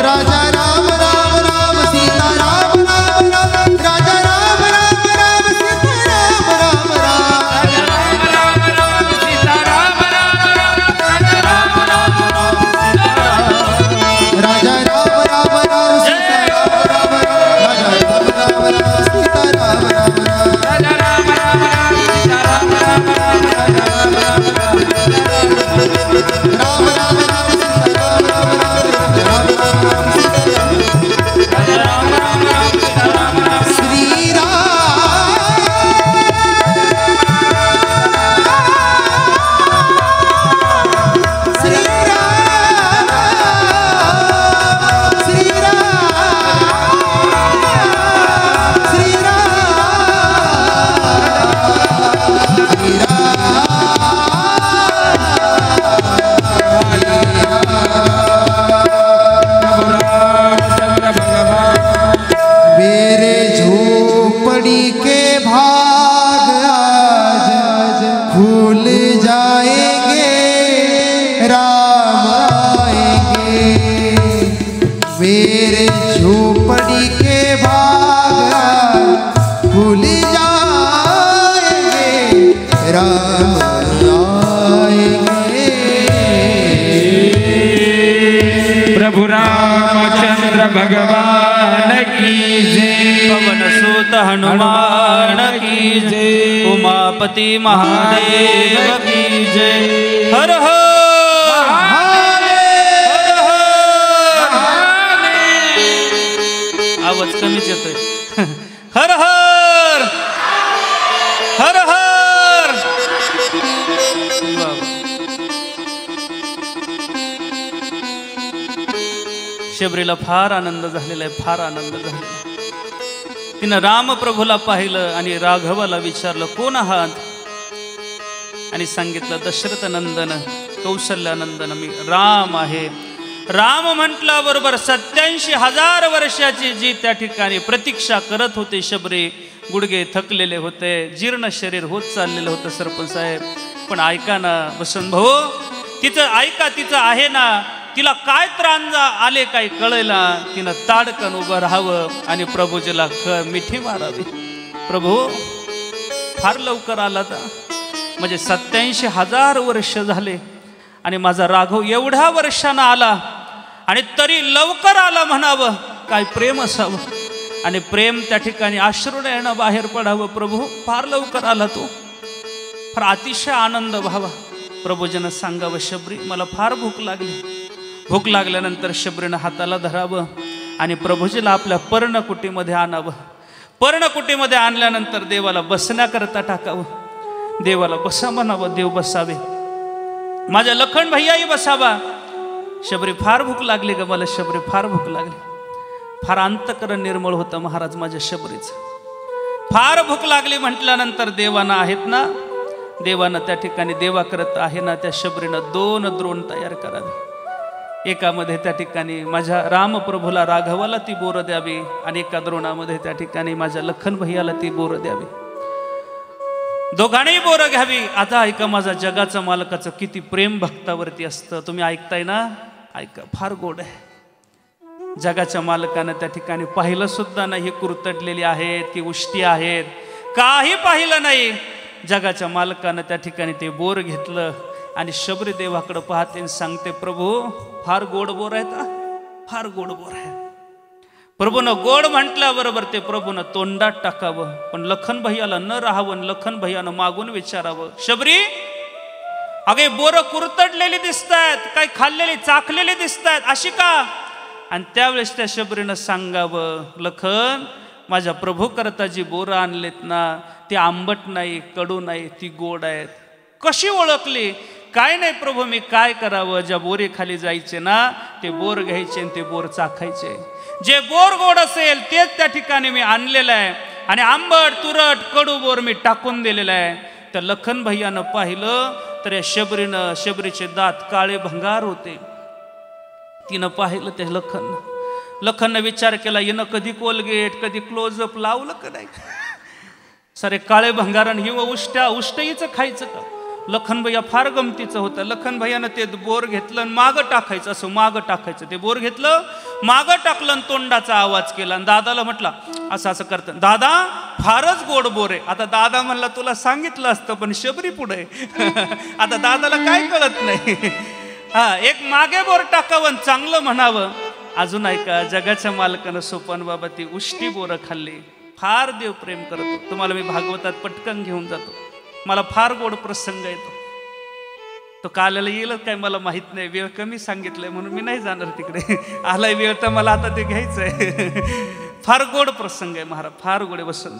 राजा राम राम राम सीता राम राम राम, राजा राम राम राम सीता राम राम राम. राजा राम राम राम सीता राम राम राम, राजा राम राम राम सीता राम राम राम. राम राम राम सीता राम राम राम, राम राम राम सीता राम राम. श्री राम श्री राम श्री राम श्री मेरे झोपड़ी के भाग आज खुल जाएंगे, राम आएंगे। मेरे झोपड़ी के भाग आज खुल जाएंगे, राम आएंगे। प्रभु रामचंद्र भगवान की जय। पवन सुत हनुमान की जय. उमापति महादेव की जय. हर हर आवाज कमीच येतोय. हर हर हर हर. बाबा. शबरीला फार आनंद झालेला आहे, फार आनंद झालेला आहे. तिनं रामप्रभूला पाहिलं आणि राघवाला विचारलं कोण आहात, आणि सांगितलं दशरथ नंदन कौशल्यानंदन मी राम आहे. राम म्हटल्याबरोबर 87,000 वर्षाची जी त्या ठिकाणी प्रतीक्षा करत होते शबरी, गुडघे थकलेले होते, जीर्ण शरीर होत चाललेलं होतं सरपंच साहेब. पण ऐका ना वसंत भाऊ, तिचं ऐका, तिचं आहे ना, तिला काय त्राण आले काय कळेला, तिनं ताडकन उभं राहावं आणि प्रभूजीला मिठी मारावी. प्रभू फार लवकर आला तर, म्हणजे 87,000 वर्ष झाले आणि माझा राघव एवढ्या वर्षानं आला आणि तरी लवकर आला म्हणावं. काय प्रेम असावं, आणि प्रेम त्या ठिकाणी अश्रू येणं बाहेर पडावं. प्रभू फार लवकर आला तो, फार अतिशय आनंद व्हावा. प्रभूजीनं सांगावं, शबरी मला फार भूक लागली. भूक लागल्यानंतर शबरीनं हाताला धरावं आणि प्रभूजीला आपल्या पर्णकुटीमध्ये आणावं. पर्णकुटीमध्ये आणल्यानंतर देवाला बसण्याकरता टाकावं. देवाला बसा म्हणावं, देव बसावे, माझ्या लखन भैयाही बसावा. शबरी फार भूक लागली ग मला, शबरी फार भूक लागली. फार अंतकरण निर्मळ होतं महाराज माझ्या शबरीचं. फार भूक लागली म्हटल्यानंतर देवानं आहेत ना, देवानं त्या ठिकाणी देवा करत आहे ना, त्या शबरीनं 2 द्रोण तयार करावे. एकामध्ये त्या ठिकाणी माझ्या रामप्रभूला राघवाला ती बोरं द्यावी, आणि एका द्रोणामध्ये त्या ठिकाणी माझ्या लखन भैयाला ती बोरं द्यावी. दोघांनी बोरं घ्यावी. आता ऐका, माझा जगाचं मालकाचं किती प्रेम भक्तावरती असतं. तुम्ही ऐकताय ना, ऐका, फार गोड आहे. जगाच्या मालकानं त्या ठिकाणी पाहिलं सुद्धा नाही कुरतडलेली आहेत की उष्टी आहेत, काही पाहिलं नाही. जगाच्या मालकानं त्या ठिकाणी ते बोर घेतलं आणि शबरी देवाकडे पाहते आणि सांगते, प्रभू फार गोड बोर आहेत, फार गोड बोर आहे. प्रभूनं गोड म्हटल्याबरोबर ते प्रभूनं तोंडात टाकावं, पण लखन भैयाला न राहावं. लखन भैयानं मागून विचारावं, शबरी अगे बोरं कुरतडलेली दिसत आहेत, काही खाल्लेली चाखलेली दिसत आहेत, अशी का? आणि त्यावेळेस त्या शबरीनं सांगावं, लखन माझ्या प्रभू करता जी बोरं आणलेत ना, ती आंबट नाही, कडू नाही, ती गोड आहेत. कशी ओळखली? काय नाही प्रभू, मी काय करावं, ज्या बोरी खाली जायचे ना, ते बोर घ्यायचे आणि ते बोर चाखायचे. जे बोर गोड असेल तेच त्या ठिकाणी मी आणलेलं आहे, आणि आंबट तुरट कडू बोर मी टाकून दिलेलं आहे. तर लखन भैयानं पाहिलं तर या शबरीचे दात काळे भंगार होते. तिनं पाहिलं ते लखननं विचार केला, हिनं कधी कोलगेट कधी क्लोजअप लावलं का नाही? सारे काळे भंगारण ही उष्टईचं खायचं का? लखन भैया फार गमतीचं होतं. लखन भैयानं ते बोर घेतलं आणि मागं टाकायचं, असं मागं टाकायचं. ते बोर घेतलं, मागं टाकलं आणि तोंडाचा आवाज केला आणि दादाला म्हटलं, असं असं करतं, दादा फारच गोड बोर आहे. आता दादा म्हणला, तुला सांगितलं असतं पण शबरी पुढे. आता दादाला काय कळत नाही. एक मागे बोर टाकावं, चांगलं म्हणावं. अजून ऐका, जगाच्या मालकानं सोपान बाबा ती उष्टी बोरं खाल्ली. फार देव प्रेम करतो. तुम्हाला मी भागवतात पटकन घेऊन जातो. मला फार गोड प्रसंग येतो. तो काल्याला येईलच काय मला माहित नाही, वेळ कमी सांगितलंय म्हणून मी नाही जाणार तिकडे. आलाय वेळ तर मला आता ते घ्यायचंय. फार गोड प्रसंग आहे महाराज, फार गोड वसंत.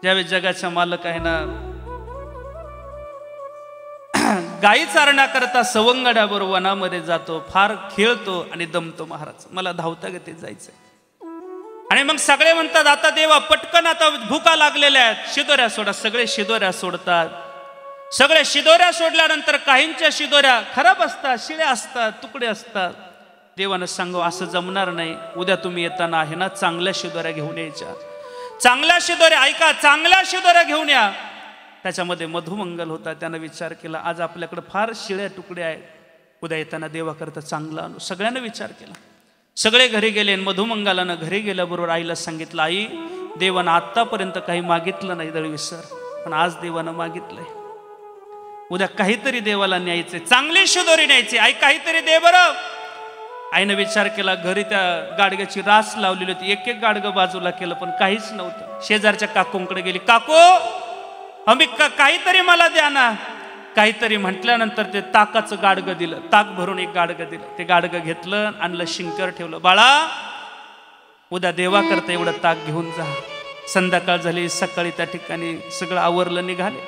ज्यावेळेस जगाच्या मालक आहे ना, गाई चारण्याकरता सवंगड्याबरोबर वनामध्ये जातो, फार खेळतो आणि दमतो. महाराज मला धावता गतीत जायचंय. आणि मग सगळे म्हणतात, आता देवा पटकन, आता भुका लागलेल्या आहेत, शिदोऱ्या सोडा. सगळे शिदोऱ्या सोडतात. सगळे शिदोऱ्या सोडल्यानंतर काहींच्या शिदोऱ्या खराब असतात, शिळ्या असतात, तुकडे असतात. देवानं सांगू, असं जमणार नाही. उद्या तुम्ही येताना आहे ना, चांगल्या शिदोऱ्या घेऊन यायच्या. चांगल्या शिदोऱ्या, ऐका, चांगल्या शिदोऱ्या घेऊन या. त्याच्यामध्ये मधुमंगल होता. त्यानं विचार केला, आज आपल्याकडे फार शिळ्या तुकडे आहेत, उद्या येताना देवाकरता चांगला आणू. सगळ्यांना विचार केला. सगळे घरी गेले. मधुमंगलानं घरी गेल्याबरोबर आईला सांगितलं, आई देवानं आत्तापर्यंत काही मागितलं नाही दळवीसर, पण आज देवानं मागितलंय. उद्या काहीतरी देवाला न्यायचंय, चांगली शिदोरी न्यायची. आई काहीतरी दे बरं. आईनं विचार केला. घरी त्या गाडग्याची रास लावलेली होती. एक एक गाडगं बाजूला केलं पण काहीच नव्हतं. शेजारच्या काकूंकडे गेली. काकू आम्ही काहीतरी मला द्या ना. काहीतरी म्हटल्यानंतर ते ताकाचं गाडगं दिलं. ताक भरून एक गाडगं दिलं. ते गाडगं घेतलं, आणलं, शिंकर ठेवलं. बाळा उद्या देवा करता एवढं ताक घेऊन जा. संध्याकाळ झाली. सकाळी त्या ठिकाणी सगळं आवरलं, निघाले.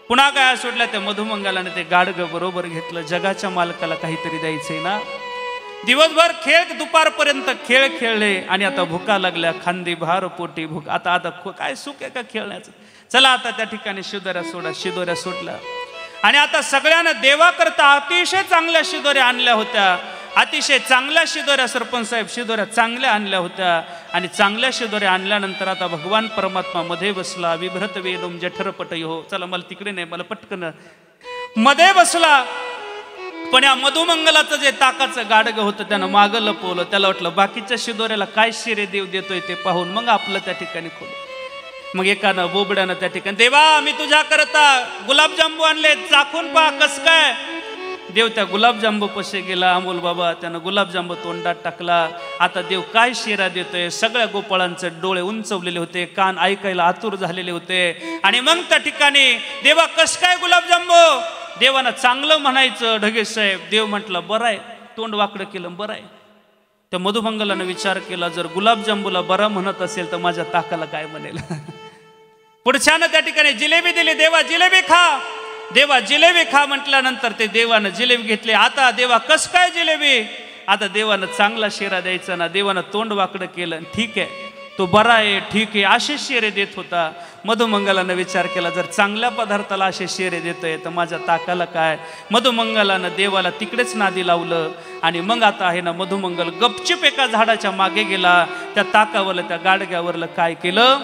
पुन्हा काय सोडल्या त्या मधुमंगलाने ते गाडगं बरोबर घेतलं. जगाच्या मालकाला काहीतरी द्यायचंय ना. दिवसभर खेळ, दुपारपर्यंत खेळ खेळले आणि आता भुका लागल्या. खांदी भार पोटी भूक. आता काय सुख आहे का खेळण्याचं. चला आता त्या ठिकाणी शिदोऱ्या सोडा. शिदोऱ्या सोडल्या आणि आता सगळ्यांना देवा करता अतिशय चांगल्या शिदोऱ्या आणल्या होत्या. अतिशय चांगल्या शिदोऱ्या सरपंच साहेब शिदोऱ्या चांगल्या आणल्या होत्या. आणि चांगल्या शिदोऱ्या आणल्यानंतर आता भगवान परमात्मा मध्ये बसला. विभ्रत वेदोम जठरपटयो. चला मला तिकडे नाही, मला पटकन मध्ये बसला. पण या मधुमंगलाचं जे ताकाचं गाडगं होतं त्यानं मागं लपवलं. त्याला वाटलं बाकीच्या शिदोऱ्याला काय शिरे देव देतोय ते पाहून मग आपलं त्या ठिकाणी खोल. मग एकानं बोबड्यानं त्या ठिकाणी, देवा मी तुझ्या करता गुलाबजांबू आणले, चाखून पहा कस काय. देव त्या गुलाबजांबू पशी गेला. अमोल बाबा त्यानं गुलाबजांबू तोंडात टाकला. आता देव काय शिरा देतोय. सगळ्या गोपाळांचे डोळे उंचवलेले होते, कान ऐकायला आतुर झालेले होते. आणि मग त्या ठिकाणी देवा कस काय गुलाबजांबू, देवानं चांगलं म्हणायचं ढगे साहेब. देव म्हटलं बरं आहे, तोंड वाकडं केलं बरं आहे. त्या मधुमंगलानं विचार केला, जर गुलाबजांबूला बरा म्हणत असेल तर माझ्या ताकाला काय म्हणेल. पुढच्यानं त्या ठिकाणी जिलेबी दिली. देवा जिलेबी खा, देवा जिलेबी खा म्हटल्यानंतर ते देवानं जिलेबी घेतली. आता देवा कस काय जिलेबी. आता देवानं चांगला शिरा द्यायचा ना. देवानं तोंड वाकडं केलं. ठीक आहे, तो बरा आहे, ठीक आहे, असे शेरे देत होता. मधुमंगलानं विचार केला, जर चांगल्या पदार्थाला असे शेरे देतोय तर माझ्या ताकाला काय. मधुमंगलानं देवाला तिकडेच नादी लावलं. आणि मग आता आहे ना, मधुमंगल गपचिप एका झाडाच्या मागे गेला. त्या ताकावरलं, त्या गाडग्यावरलं काय केलं,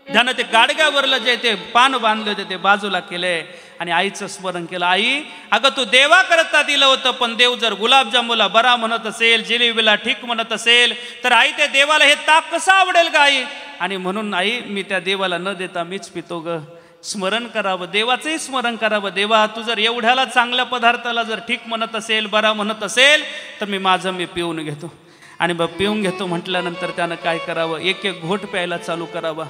त्यानं ते गाडग्यावरलं जे ते पान बांधले होते ते बाजूला केले. आणि आईचं स्मरण केलं. आई, अगं तू देवा करता दिलं होतं, पण देव जर गुलाबजांबूला बरा म्हणत असेल, जिलेबीला ठीक म्हणत असेल, तर आई त्या देवाला हे ताक कसं आवडेल का आई. आणि म्हणून आई, मी त्या देवाला न देता मीच पितो ग. स्मरण करावं, देवाचंही स्मरण करावं. देवा, तू जर एवढ्याला चांगल्या पदार्थाला जर ठीक म्हणत असेल, बरा म्हणत असेल, तर मी पिऊन घेतो. आणि मग पिऊन घेतो म्हटल्यानंतर त्यानं काय करावं, एक एक घोट प्यायला चालू करावा.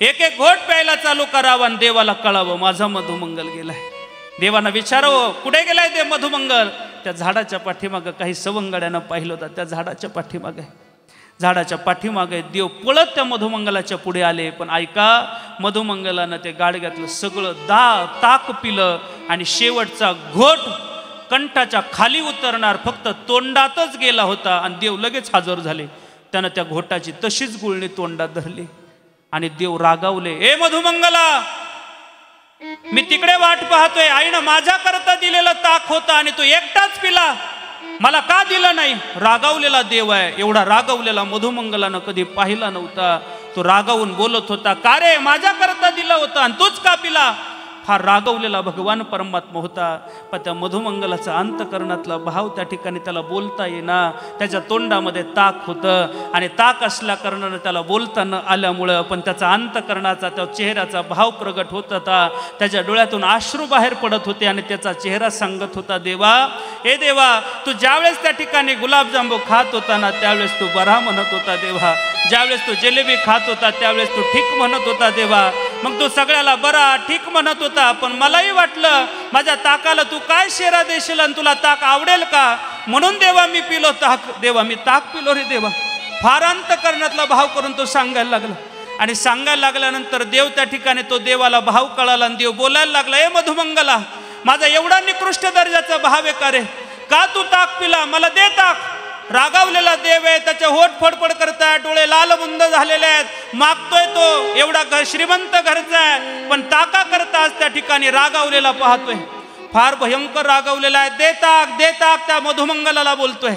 एक एक घोट प्यायला चालू करावं. आणि देवाला कळावं माझा मधुमंगल गेलाय. देवानं विचारावं, कुठे गेलाय ते मधुमंगल. त्या झाडाच्या पाठीमागं काही सवंगड्यानं पाहिलं होतं. त्या झाडाच्या पाठीमागे देव पळत त्या मधुमंगलाच्या पुढे आले. पण ऐका, मधुमंगलानं ते गाडग्यातलं सगळं ताक पिलं. आणि शेवटचा घोट कंठाच्या खाली उतरणार फक्त तोंडातच गेला होता. आणि देव लगेच हजर झाले. त्यानं त्या घोटाची तशीच गुळणी तोंडात धरली. आणि देव रागावले, ए मधुमंगला, मी तिकडे वाट पाहतोय. आईनं माझ्या करता दिलेलं ताक होतं आणि तू एकटाच पिला, मला का दिलं नाही. रागावलेला देव आहे. एवढा रागावलेला मधुमंगलानं कधी पाहिला नव्हता. तो रागावून बोलत होता, का रे, माझ्या करता दिलं होतं आणि तूच का पिला. फार रागवलेला भगवान परमात्मा होता. पण त्या मधुमंगलाचा अंतकरणातला भाव त्या ठिकाणी त्याला बोलता येईना. त्याच्या तोंडामध्ये ताक होतं आणि ताक असल्या कारणानं त्याला बोलता न आल्यामुळं पण त्याचा अंतकरणाचा, त्या चेहऱ्याचा भाव प्रगट होत होता. त्याच्या डोळ्यातून अश्रू बाहेर पडत होते आणि त्याचा चेहरा सांगत होता, देवा, ए देवा, तू ज्यावेळेस त्या ठिकाणी गुलाबजांबू खात होता ना, त्यावेळेस तू बरा म्हणत होता देवा. ज्यावेळेस तू जिलेबी खात होता त्यावेळेस तू ठीक म्हणत होता देवा. मग तू सगळ्याला बरा ठीक म्हणत होता. पण मलाही वाटलं माझ्या ताकाला तू काय शेरा देशील आणि तुला ताक आवडेल का, म्हणून देवा मी पिलो ताक. देवा, मी ताक पिलो रे देवा. फार अंतकरणातला भाव करून तो सांगायला लागला. आणि सांगायला लागल्यानंतर देव त्या ठिकाणी, तो देवाला भाव कळाला आणि देव बोलायला लागला, ए मधुमंगला, माझा एवढा निकृष्ट दर्जाचा भाव आहे का रे, का तू ताक पिला, मला दे ताक. रागावलेला देव आहे. त्याचे होठ फडफड करताय, डोळे लालबुंद झालेले आहेत. मागतोय तो, एवढा श्रीमंत घरचा आहे, पण ताका करताच त्या ठिकाणी रागावलेला पाहतोय. फार भयंकर रागावलेला आहे. दे ताक, दे ताक, त्या मधुमंगलाला बोलतोय.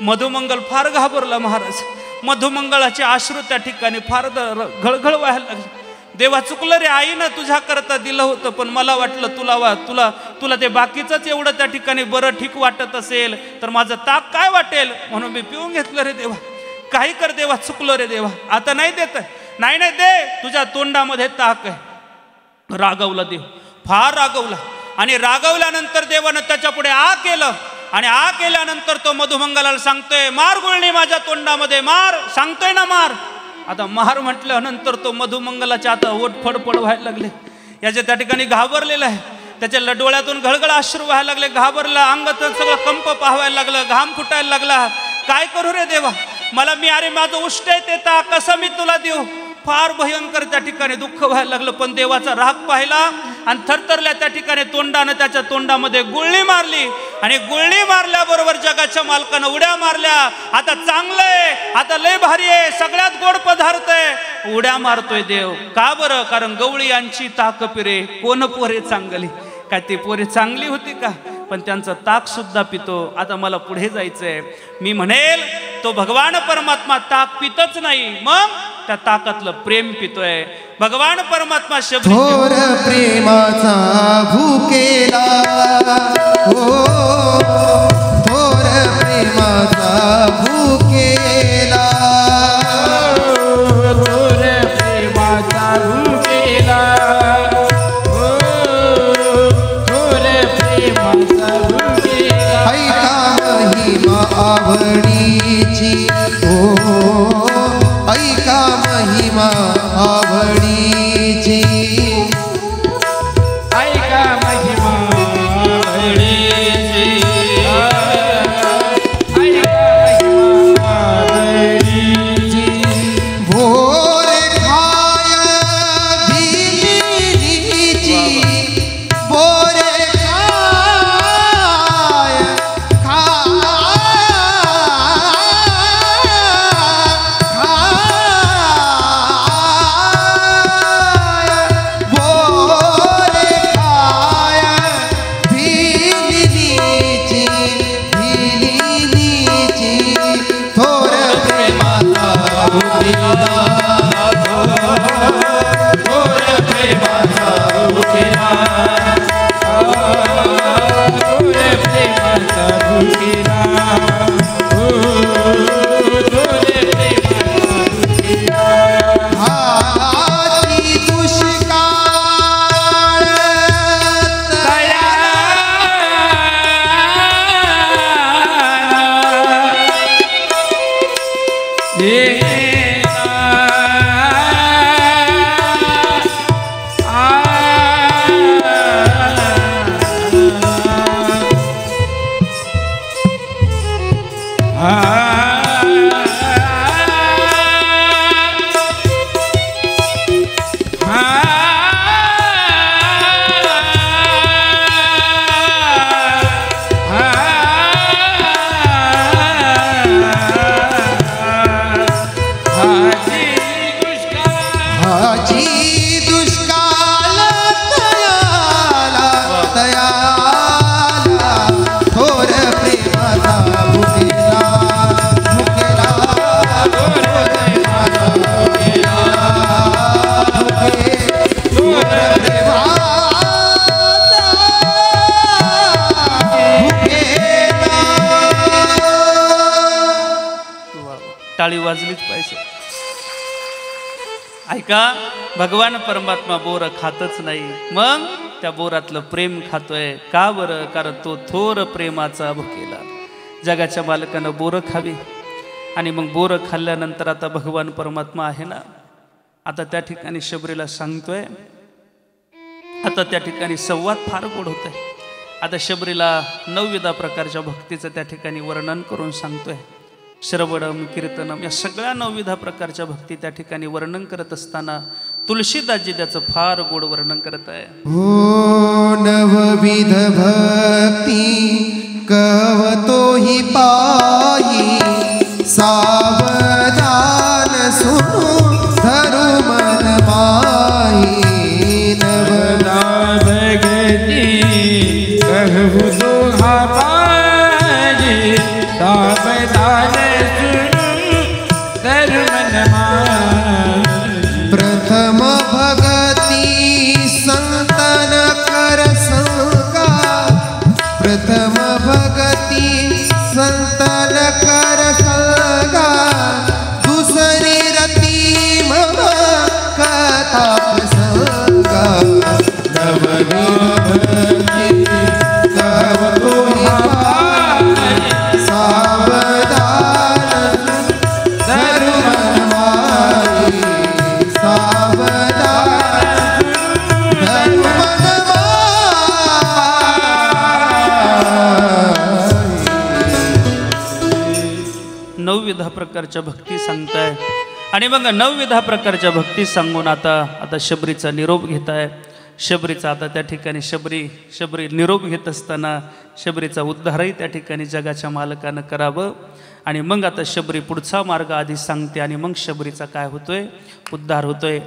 मधुमंगल फार घाबरला महाराज. मधुमंगलाचे अश्रू त्या ठिकाणी फार घळघळ व्हायला लागले. देवा, चुकलं रे, आईनं तुझ्या करता दिलं होतं, पण मला वाटलं तुला ते बाकीचंच एवढं त्या ठिकाणी बरं ठीक वाटत असेल तर माझं ताक काय वाटेल, म्हणून मी पिऊन घेतलं रे देवा. काही कर देवा, चुकलो रे देवा, आता नाही देत. नाही दे, तुझ्या तोंडामध्ये ताक आहे. रागवला देव, फार रागवला. आणि रागवल्यानंतर देवानं त्याच्या पुढे आ केलं. आणि आ केल्यानंतर तो मधुमंगलाला सांगतोय, मार गुळणी माझ्या तोंडामध्ये, मार, सांगतोय ना मार. आता मार म्हटल्यानंतर तो मधुमंगलाच्या आता ओठ फडफड व्हायला लागले. याच्या त्या ठिकाणी घाबरलेला आहे. त्याच्या डोळ्यातून घळघळ अश्रू व्हायला लागले. घाबरला, अंगात सगळं कंप पाहायला लागलं, घाम फुटायला लागला. काय करू रे देवा, अरे माझं उष्ट आहे ते ताक, कसं मी तुला देऊ. फार भयंकर त्या ठिकाणी दुःख व्हायला लागलं. पण देवाचा राग पाहिला आणि थरथरल्या त्या ठिकाणी तोंडानं त्याच्या तोंडामध्ये गुळणी मारली. आणि गुळणी मारल्याबरोबर जगाच्या मालकानं उड्या मारल्या. आता चांगलं आहे, आता लय भारी आहे, सगळ्यात गोड पदार्थ आहे. उड्या मारतोय देव. का बरं, कारण गवळी यांची ताक पिरे, कोण पोरे चांगली. काय ती पोरे चांगली होती का, पण त्यांचं ताक सुद्धा पितो. आता मला पुढे जायचंय. मी म्हणेल तो भगवान परमात्मा ताक पितच नाही, मग त्या ताकातलं प्रेम पितोय. भगवान परमात्मा थोर प्रेमाचा भूकेला, हो थोर प्रेमाचा भूकेला, थोर प्रेमाचा भूकेला, हो थोर प्रेमाचा भूकेला. टाळी वाजलीच पाहिजे. ऐका, भगवान परमात्मा बोर खातच नाही, मग त्या बोरातलं प्रेम खातोय. का बरं? कारण तो थोर प्रेमाचा भुकेला. जगाच्या मालकानं बोरं खावी आणि मग बोरं खाल्ल्यानंतर आता भगवान परमात्मा आहे ना, आता त्या ठिकाणी शबरीला सांगतोय. आता त्या ठिकाणी संवाद फार गोड होत आहे. आता शबरीला 9 प्रकारच्या भक्तीचं त्या ठिकाणी वर्णन करून सांगतोय. श्रवणम कीर्तनम या सगळ्या 9 प्रकारच्या भक्ती त्या ठिकाणी वर्णन करत असताना तुलसीदासजी त्याचं फार गोड वर्णन करत आहे. हो 9 भक्ती कवतो ही पायी, सावधान सुनु धरु मन माही. 9 भक्ती कहु दोहा पाई, सावधान प्रथम भगती संतन कर संगा, प्रथम भगती संतन कर संगा, दुसरी रती मम कथा प्रसंगा. 9 भक्ती कवतो ही पाई, सावधान प्रकारच्या भक्ती सांगताय. आणि मग 9 प्रकारच्या भक्ती सांगून आता शबरीचा निरोप घेताय. शबरीचा आता त्या ठिकाणी शबरी निरोप घेत असताना शबरीचा उद्धारही त्या ठिकाणी जगाच्या मालकानं करावं. आणि मग आता शबरी पुढचा मार्ग आधी सांगते आणि मग शबरीचा काय होतोय? उद्धार होतोय.